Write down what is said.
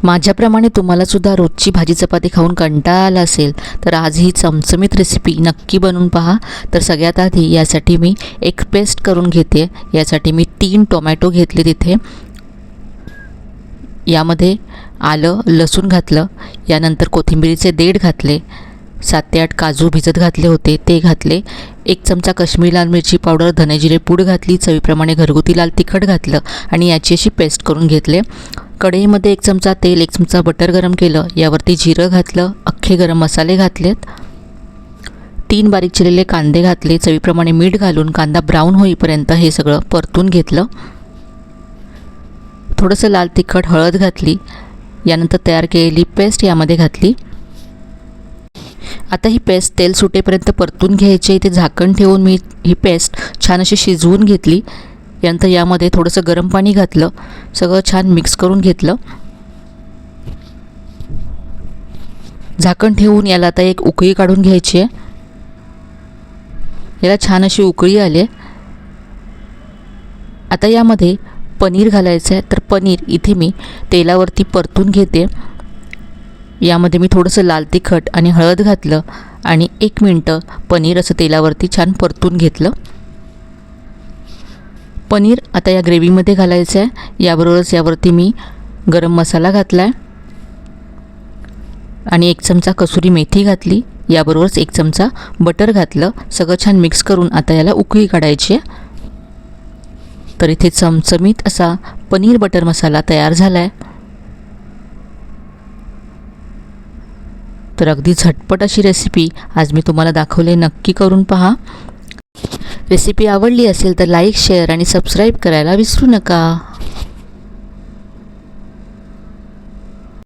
माझ्याप्रमाणे तुम्हालासुद्धा रोजची भाजी चपाती खाऊन कंटाळा आला असेल तर आज ही चमचमीत रेसिपी नक्की बनवून पहा। तर सगळ्यात आधी यासाठी मी एक पेस्ट करून घेते। यासाठी मी 3 टोमॅटो घेतले तिथे। यामध्ये आलं लसूण घातलं, यानंतर कोथिंबीरीचे देठ घातले, 7 ते 8 काजू भिजत घातले होते ते घातले, 1 चमचा काश्मीरी लाल मिरची पावडर, धने जिरे पूड घातली, चवीप्रमाणे घरगुती लाल तिखट घातलं आणि याची अशी पेस्ट करून घेतले। कढईमध्ये 1 चमचा तेल 1 चमचा बटर गरम केलं, यावरती जिरं घातलं, अख्खे गरम मसाले घातलेत, 3 बारीक चिरलेले कांदे घातले, चवीप्रमाणे मीठ घालून कांदा ब्राऊन होईपर्यंत हे सगळं परतून घेतलं। थोडंसं लाल तिखट हळद घातली, यानंतर तयार केलेली पेस्ट यामध्ये घातली। आता ही पेस्ट तेल सुटेपर्यंत परतून घ्यायची। इथे झाकण ठेवून मी ही पेस्ट छान अशी शिजवून घेतली। यानंतर यामध्ये थोडंसं गरम पाणी घातलं, सगळं छान मिक्स करून घेतलं। झाकण ठेवून याला आता एक उकळी काढून घ्यायची आहे। याला छान अशी उकळी आली। आता यामध्ये पनीर घालायचं आहे, तर पनीर इथे मी तेलावरती परतून घेते। यामध्ये मी थोडंसं लाल तिखट आणि हळद घातलं आणि 1 मिनिट पनीर असं तेलावरती छान परतून घेतलं। पनीर आता या ग्रेव्हीमध्ये घालायचं आहे। याबरोबरच यावरती मी गरम मसाला घातला आहे आणि 1 चमचा कसुरी मेथी घातली, याबरोबरच 1 चमचा बटर घातलं। सगळं छान मिक्स करून आता याला उकळी काढायची आहे। तर इथे चमचमीत असा पनीर बटर मसाला तयार झाला आहे। तर अगदी झटपट अशी रेसिपी आज मी तुम्हाला दाखवली, नक्की करून पहा। रेसिपी आवडली असेल तर लाईक शेअर आणि सबस्क्राईब करायला विसरू नका।